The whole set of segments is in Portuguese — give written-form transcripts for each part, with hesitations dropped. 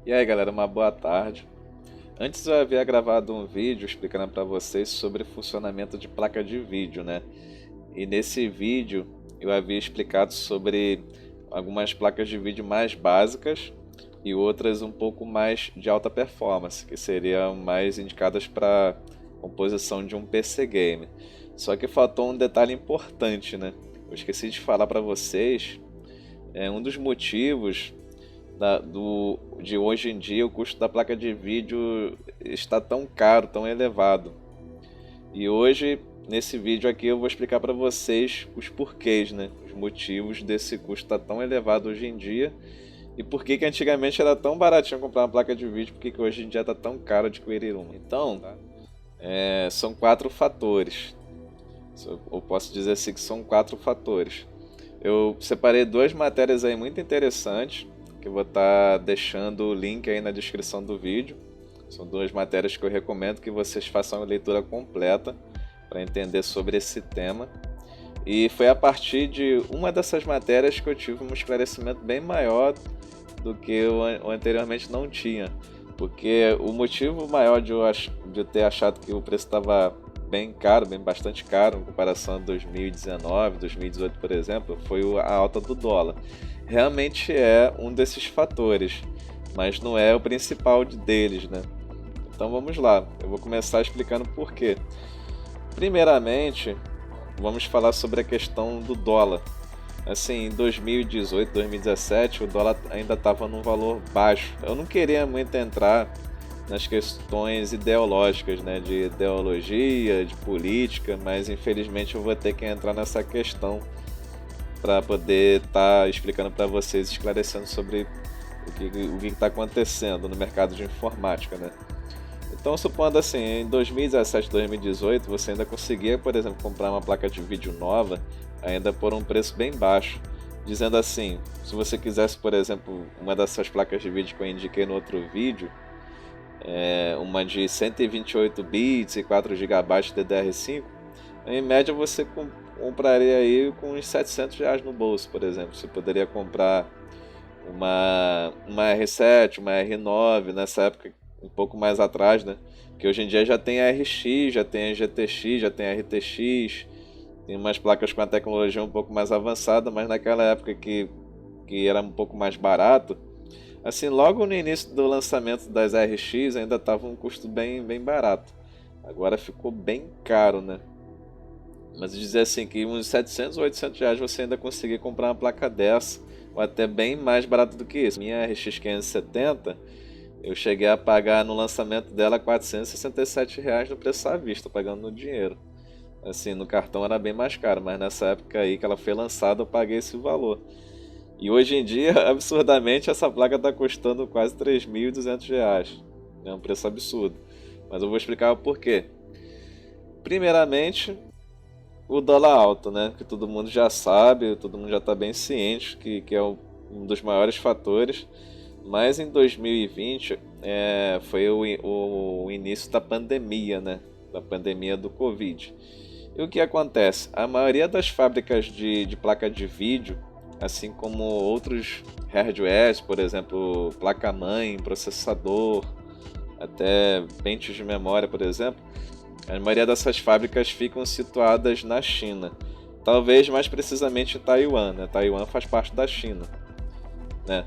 E aí galera, uma boa tarde. Antes eu havia gravado um vídeo explicando para vocês sobre o funcionamento de placa de vídeo, né? E nesse vídeo eu havia explicado sobre algumas placas de vídeo mais básicas e outras um pouco mais de alta performance, que seriam mais indicadas para composição de um PC game. Só que faltou um detalhe importante, né? Eu esqueci de falar para vocês, um dos motivos de hoje em dia o custo da placa de vídeo está tão caro, tão elevado. E hoje, nesse vídeo aqui, eu vou explicar para vocês os porquês, né? Os motivos desse custo estar tão elevado hoje em dia e por que que antigamente era tão baratinho comprar uma placa de vídeo, porque que hoje em dia está tão caro adquirir uma. Então, são quatro fatores. Eu posso dizer assim que são quatro fatores. Eu separei duas matérias aí muito interessantes, que eu vou estar deixando o link aí na descrição do vídeo. São duas matérias que eu recomendo que vocês façam a leitura completa para entender sobre esse tema. E foi a partir de uma dessas matérias que eu tive um esclarecimento bem maior do que eu anteriormente não tinha. Porque o motivo maior de eu ter achado que o preço estava bem caro, bem bastante caro, em comparação a 2019, 2018, por exemplo, foi a alta do dólar. Realmente é um desses fatores, mas não é o principal deles, né? Então vamos lá, eu vou começar explicando por quê. Primeiramente, vamos falar sobre a questão do dólar. Assim, em 2018, 2017, o dólar ainda estava num valor baixo. Eu não queria muito entrar nas questões ideológicas, né, de ideologia, de política, mas infelizmente eu vou ter que entrar nessa questão para poder estar explicando para vocês, esclarecendo sobre o que está acontecendo no mercado de informática, né? Então, supondo assim, em 2017, 2018, você ainda conseguia, por exemplo, comprar uma placa de vídeo nova, ainda por um preço bem baixo. Dizendo assim, se você quisesse, por exemplo, uma dessas placas de vídeo que eu indiquei no outro vídeo, uma de 128 bits e 4 GB DDR5, em média você compraria aí com uns R$ 700 no bolso, por exemplo. Você poderia comprar uma R7, uma R9, nessa época um pouco mais atrás, né? Que hoje em dia já tem a RX, já tem a GTX, já tem a RTX, tem umas placas com a tecnologia um pouco mais avançada, mas naquela época que era um pouco mais barato, assim, logo no início do lançamento das RX ainda estava um custo bem barato. Agora ficou bem caro, né? Mas dizer assim que uns 700 ou 800 reais você ainda conseguir comprar uma placa dessa, ou até bem mais barato do que isso. Minha RX 570, eu cheguei a pagar no lançamento dela R$ 467 no preço à vista, pagando no dinheiro. Assim, no cartão era bem mais caro, mas nessa época aí que ela foi lançada eu paguei esse valor. E hoje em dia, absurdamente, essa placa está custando quase R$ 3.200. É um preço absurdo. Mas eu vou explicar o porquê. Primeiramente, o dólar alto, né? Que todo mundo já sabe, todo mundo já está bem ciente que é um dos maiores fatores. Mas em 2020 foi o início da pandemia, né? Da pandemia do Covid. E o que acontece? A maioria das fábricas de placa de vídeo, assim como outros hardwares, por exemplo, placa-mãe, processador, até pentes de memória, por exemplo, a maioria dessas fábricas ficam situadas na China. Talvez mais precisamente em Taiwan, né? Taiwan faz parte da China, né?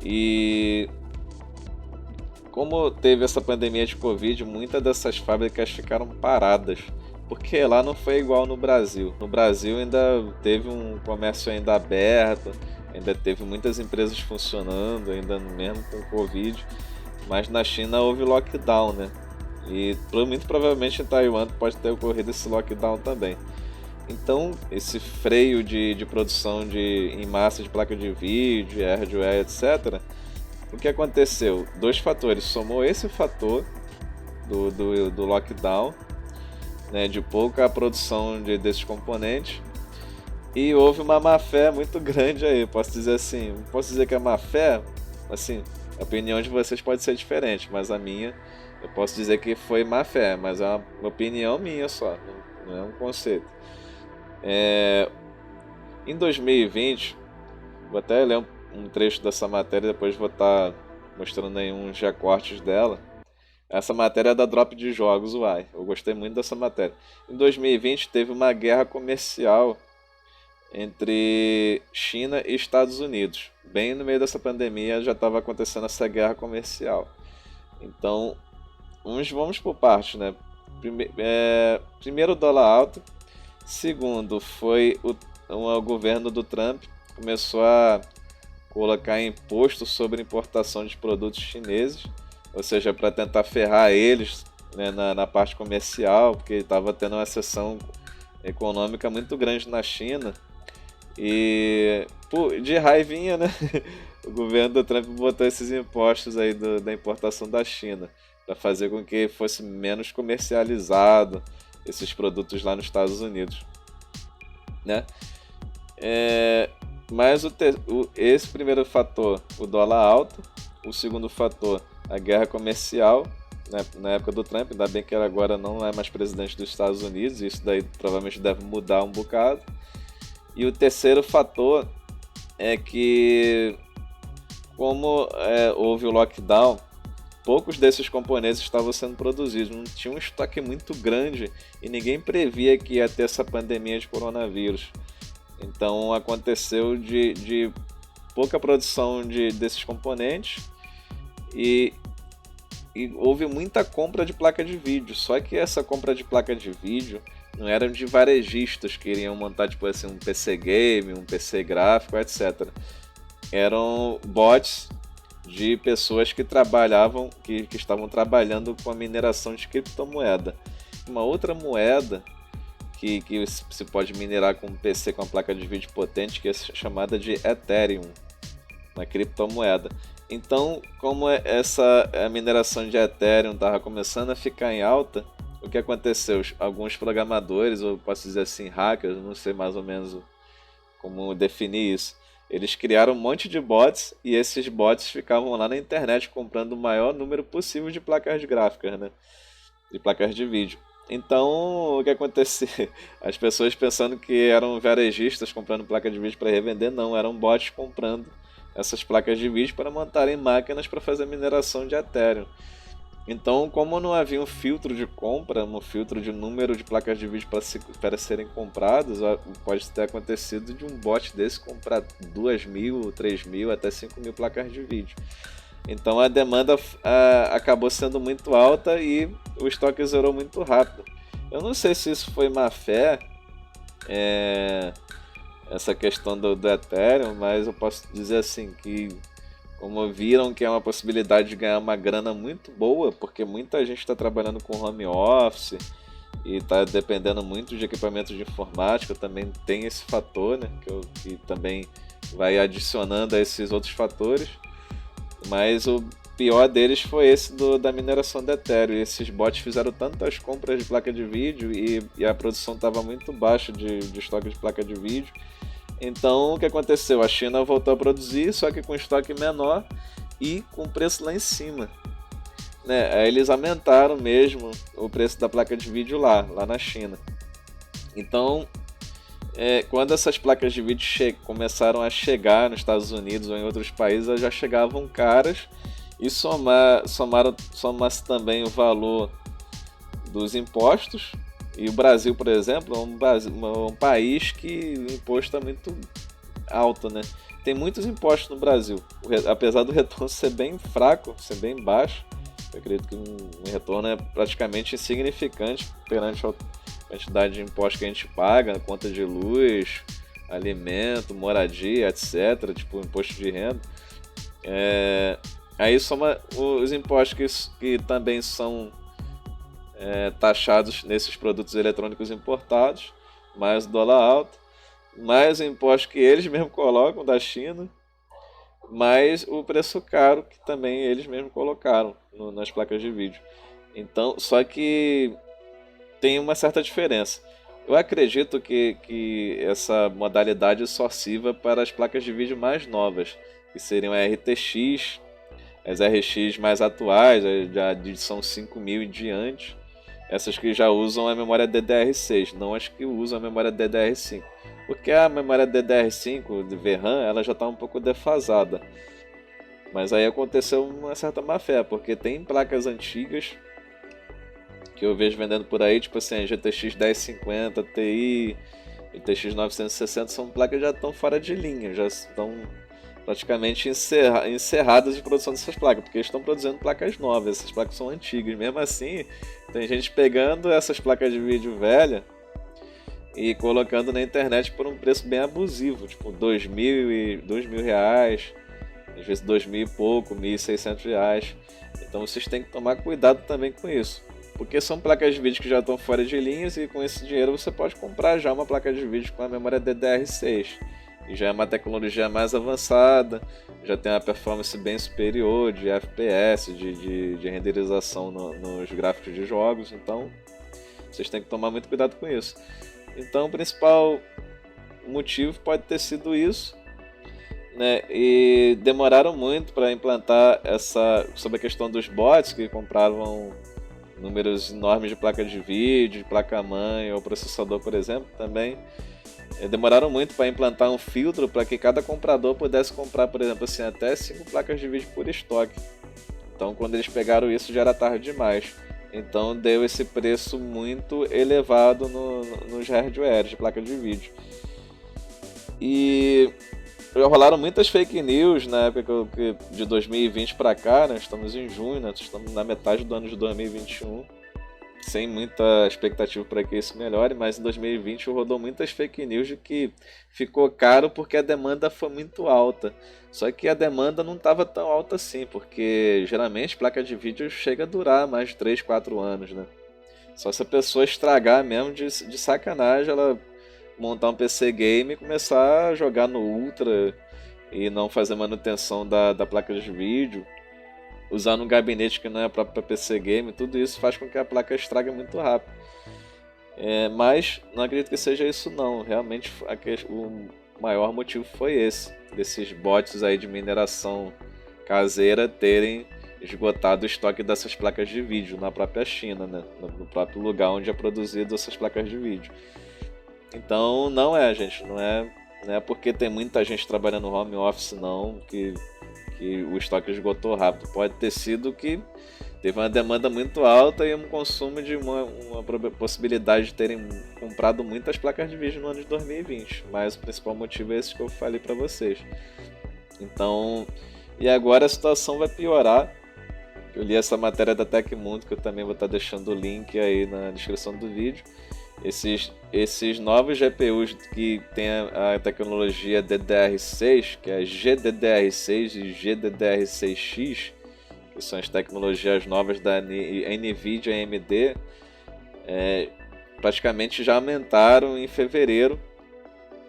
E como teve essa pandemia de Covid, muitas dessas fábricas ficaram paradas, porque lá não foi igual no Brasil. No Brasil ainda teve um comércio ainda aberto, ainda teve muitas empresas funcionando, ainda mesmo com Covid, mas na China houve lockdown, né? E muito provavelmente em Taiwan pode ter ocorrido esse lockdown também. Então, esse freio de produção em massa de placa de vídeo, hardware, etc., o que aconteceu? Dois fatores. Somou esse fator do lockdown, né, de pouca produção desses componentes, e houve uma má-fé muito grande aí. Posso dizer assim, posso dizer que é má-fé, assim, a opinião de vocês pode ser diferente, mas a minha, eu posso dizer que foi má-fé, mas é uma opinião minha só, não é um conceito. Em 2020, vou até ler um trecho dessa matéria, depois vou estar mostrando aí uns recortes dela. Essa matéria é da Drop de Jogos, uai. Eu gostei muito dessa matéria. Em 2020 teve uma guerra comercial entre China e Estados Unidos. Bem no meio dessa pandemia já estava acontecendo essa guerra comercial. Então, vamos por partes, né? Primeiro, o dólar alto. Segundo, foi o governo do Trump começou a colocar imposto sobre importação de produtos chineses, ou seja, para tentar ferrar eles, né, na parte comercial, porque estava tendo uma recessão econômica muito grande na China. E de raivinha, né? O governo do Trump botou esses impostos aí da importação da China para fazer com que fosse menos comercializado esses produtos lá nos Estados Unidos, né? Mas esse primeiro fator, o dólar alto. O segundo fator, a guerra comercial, né, na época do Trump. Ainda bem que ele agora não é mais presidente dos Estados Unidos. Isso daí provavelmente deve mudar um bocado. E o terceiro fator é que, como houve o lockdown, poucos desses componentes estavam sendo produzidos. Não tinha um estoque muito grande e ninguém previa que ia ter essa pandemia de coronavírus. Então aconteceu de pouca produção desses componentes e houve muita compra de placa de vídeo. Só que essa compra de placa de vídeo não eram de varejistas que iriam montar tipo assim, um PC game, um PC gráfico, etc. Eram bots de pessoas que trabalhavam, que estavam trabalhando com a mineração de criptomoeda. Uma outra moeda que se pode minerar com um PC com uma placa de vídeo potente, que é chamada de Ethereum, uma criptomoeda. Então, como a mineração de Ethereum estava começando a ficar em alta, o que aconteceu? Alguns programadores, ou posso dizer assim, hackers, não sei mais ou menos como definir isso, eles criaram um monte de bots e esses bots ficavam lá na internet comprando o maior número possível de placas gráficas, né? De placas de vídeo. Então, o que aconteceu? As pessoas pensando que eram varejistas comprando placa de vídeo para revender, não, eram bots comprando essas placas de vídeo para montarem máquinas para fazer mineração de Ethereum. Então, como não havia um filtro de compra, um filtro de número de placas de vídeo para serem compradas, pode ter acontecido de um bot desse comprar 2.000, 3.000, até 5.000 placas de vídeo. Então a demanda acabou sendo muito alta e o estoque zerou muito rápido. Eu não sei se isso foi má fé, essa questão do Ethereum, mas eu posso dizer assim que, como viram que é uma possibilidade de ganhar uma grana muito boa, porque muita gente está trabalhando com home office e está dependendo muito de equipamentos de informática, também tem esse fator, né, que também vai adicionando a esses outros fatores. Mas o pior deles foi esse da mineração do Ethereum. E esses bots fizeram tantas compras de placa de vídeo e a produção estava muito baixa de estoque de placa de vídeo. Então o que aconteceu? A China voltou a produzir, só que com estoque menor e com preço lá em cima, né? Aí eles aumentaram mesmo o preço da placa de vídeo lá na China. Então, quando essas placas de vídeo começaram a chegar nos Estados Unidos ou em outros países, elas já chegavam caras, e somasse também o valor dos impostos. E o Brasil, por exemplo, é um país que o imposto é muito alto, né? Tem muitos impostos no Brasil, apesar do retorno ser bem fraco, ser bem baixo. Eu acredito que um retorno é praticamente insignificante perante a quantidade de impostos que a gente paga, conta de luz, alimento, moradia, etc. Tipo, imposto de renda. Aí soma os impostos que também são taxados nesses produtos eletrônicos importados, mais o dólar alto, mais o imposto que eles mesmos colocam da China, mais o preço caro que também eles mesmos colocaram nas placas de vídeo. Então, só que tem uma certa diferença. Eu acredito que essa modalidade só sirva para as placas de vídeo mais novas, que seriam a RTX, as RX mais atuais, já de edição 5000 e diante, essas que já usam a memória DDR6, não as que usam a memória DDR5. Porque a memória DDR5 de VRAM ela já está um pouco defasada. Mas aí aconteceu uma certa má-fé, porque tem placas antigas que eu vejo vendendo por aí, tipo assim, a GTX 1050 Ti, GTX 960, são placas que já estão fora de linha, já estão praticamente encerradas de produção dessas placas, porque eles estão produzindo placas novas, essas placas são antigas. Mesmo assim, tem gente pegando essas placas de vídeo velha e colocando na internet por um preço bem abusivo, tipo R$ 2.000 reais, às vezes 2.000 e pouco, R$ 1.600. Então vocês têm que tomar cuidado também com isso, porque são placas de vídeo que já estão fora de linhas e com esse dinheiro você pode comprar já uma placa de vídeo com a memória DDR6, que já é uma tecnologia mais avançada, já tem uma performance bem superior de FPS, de renderização nos gráficos de jogos. Então vocês têm que tomar muito cuidado com isso. Então o principal motivo pode ter sido isso, né? E demoraram muito para implantar sobre a questão dos bots que compravam números enormes de placa de vídeo, de placa-mãe ou processador, por exemplo, também. Demoraram muito para implantar um filtro para que cada comprador pudesse comprar, por exemplo, assim, até 5 placas de vídeo por estoque. Então, quando eles pegaram isso, já era tarde demais. Então, deu esse preço muito elevado nos hardwares de placa de vídeo. E rolaram muitas fake news na época de 2020 para cá, né? Estamos em junho, né? Estamos na metade do ano de 2021. Sem muita expectativa para que isso melhore, mas em 2020 rodou muitas fake news de que ficou caro porque a demanda foi muito alta. Só que a demanda não estava tão alta assim, porque geralmente placa de vídeo chega a durar mais de 3, 4 anos, né? Só se a pessoa estragar mesmo de sacanagem, ela montar um PC game e começar a jogar no Ultra e não fazer manutenção da placa de vídeo, usando um gabinete que não é próprio para PC game, tudo isso faz com que a placa estrague muito rápido. Mas não acredito que seja isso não, realmente o maior motivo foi esse, desses bots aí de mineração caseira terem esgotado o estoque dessas placas de vídeo na própria China, né? No próprio lugar onde é produzido essas placas de vídeo. Então gente, não é porque tem muita gente trabalhando no home office não que o estoque esgotou rápido. Pode ter sido que teve uma demanda muito alta e um consumo de uma possibilidade de terem comprado muitas placas de vídeo no ano de 2020. Mas o principal motivo é esse que eu falei para vocês. Então, e agora a situação vai piorar. Eu li essa matéria da Tecmundo, que eu também vou estar deixando o link aí na descrição do vídeo. Esses novos GPUs que tem a tecnologia DDR6, que é GDDR6 e GDDR6X, que são as tecnologias novas da NVIDIA e AMD, praticamente já aumentaram em fevereiro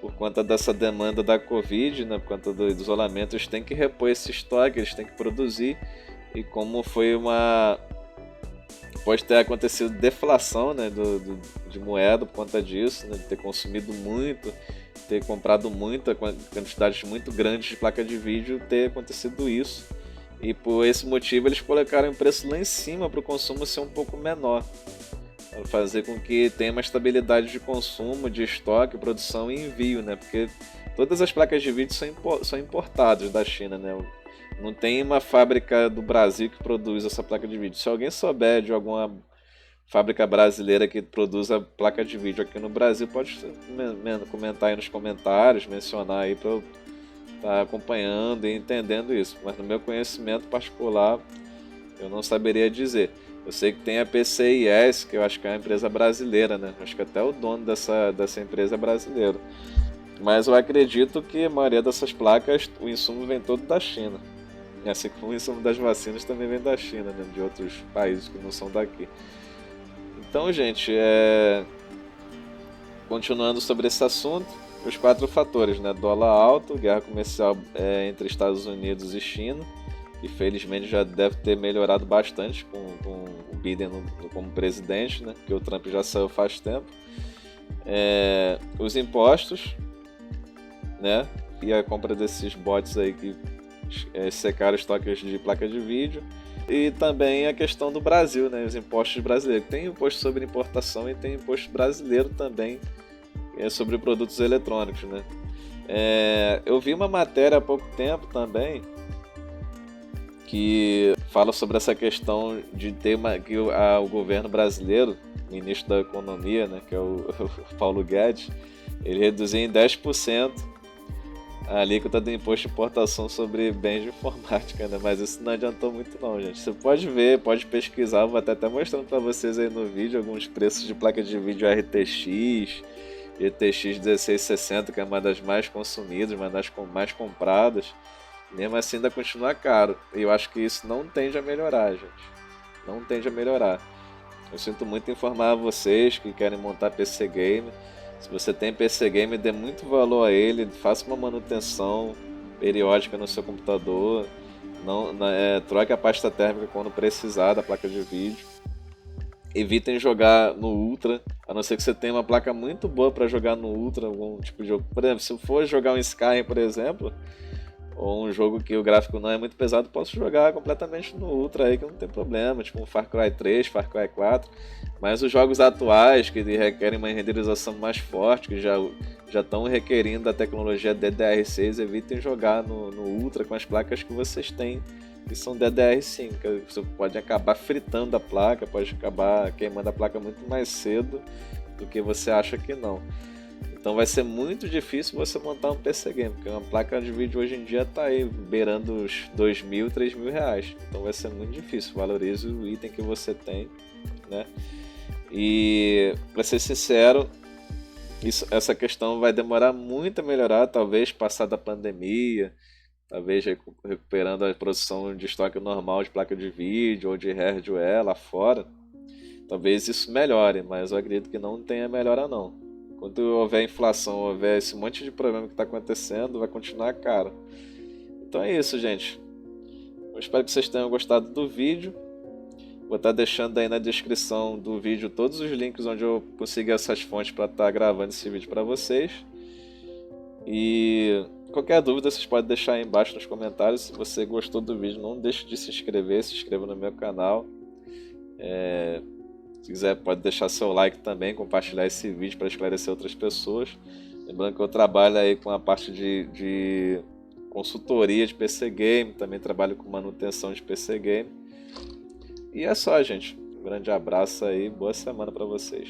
por conta dessa demanda da Covid, né, por conta do isolamento. Eles têm que repor esse estoque, eles têm que produzir, e como pode ter acontecido deflação, né, de moeda por conta disso, né, de ter consumido muito, ter comprado muita quantidade muito grande de placa de vídeo, ter acontecido isso. E por esse motivo eles colocaram o preço lá em cima para o consumo ser um pouco menor, para fazer com que tenha uma estabilidade de consumo, de estoque, produção e envio, né, porque todas as placas de vídeo são importadas da China, né. Não tem uma fábrica do Brasil que produz essa placa de vídeo. Se alguém souber de alguma fábrica brasileira que produz a placa de vídeo aqui no Brasil, pode comentar aí nos comentários, mencionar aí para eu estar acompanhando e entendendo isso. Mas no meu conhecimento particular, eu não saberia dizer. Eu sei que tem a PCIS, que eu acho que é uma empresa brasileira, né? Acho que até o dono dessa empresa é brasileiro. Mas eu acredito que a maioria dessas placas, o insumo vem todo da China. E assim como o insumo das vacinas também vem da China, né? De outros países que não são daqui. Então, gente, continuando sobre esse assunto, os 4 fatores, né? Dólar alto, guerra comercial entre Estados Unidos e China, que felizmente já deve ter melhorado bastante com o Biden como presidente, né? Porque o Trump já saiu faz tempo. Os impostos, né? E a compra desses bots aí que secaram estoques de placa de vídeo. E também a questão do Brasil, né? Os impostos brasileiros. Tem imposto sobre importação e tem imposto brasileiro também sobre produtos eletrônicos, né? Eu vi uma matéria há pouco tempo também que fala sobre essa questão de ter que o governo brasileiro, o ministro da Economia, né, que é o Paulo Guedes, ele reduziu em 10% a alíquota do imposto de importação sobre bens de informática, né? Mas isso não adiantou muito não, gente. Você pode ver, pode pesquisar, vou até mostrando para vocês aí no vídeo alguns preços de placa de vídeo RTX, GTX 1660, que é uma das mais consumidas, uma das mais compradas. Mesmo assim ainda continua caro. E eu acho que isso não tende a melhorar, gente. Não tende a melhorar. Eu sinto muito em informar vocês que querem montar PC Game. Se você tem PC Game, dê muito valor a ele, faça uma manutenção periódica no seu computador, troque a pasta térmica quando precisar da placa de vídeo. Evitem jogar no Ultra, a não ser que você tenha uma placa muito boa para jogar no Ultra, algum tipo de jogo. Por exemplo, se eu for jogar um Skyrim, por exemplo, ou um jogo que o gráfico não é muito pesado, posso jogar completamente no Ultra aí que não tem problema, tipo um Far Cry 3, Far Cry 4. Mas os jogos atuais que requerem uma renderização mais forte, que já estão requerindo a tecnologia DDR6, evitem jogar no Ultra com as placas que vocês têm, que são DDR5. Você pode acabar fritando a placa, pode acabar queimando a placa muito mais cedo do que você acha que não. Então vai ser muito difícil você montar um PC Game, porque uma placa de vídeo hoje em dia está aí beirando os R$2.000, R$3.000. Então vai ser muito difícil, valorize o item que você tem, né? E para ser sincero, essa questão vai demorar muito a melhorar, talvez passar da pandemia, talvez recuperando a produção de estoque normal de placa de vídeo ou de hardware lá fora. Talvez isso melhore, mas eu acredito que não tenha melhora não. Enquanto houver inflação, houver esse monte de problema que está acontecendo, vai continuar caro. Então é isso, gente. Eu espero que vocês tenham gostado do vídeo. Vou estar deixando aí na descrição do vídeo todos os links onde eu consegui essas fontes para estar gravando esse vídeo para vocês. E qualquer dúvida vocês podem deixar aí embaixo nos comentários. Se você gostou do vídeo, não deixe de se inscreva no meu canal. Se quiser, pode deixar seu like também, compartilhar esse vídeo para esclarecer outras pessoas. Lembrando que eu trabalho aí com a parte de consultoria de PC Game, também trabalho com manutenção de PC Game. E é só, gente. Um grande abraço aí, boa semana para vocês.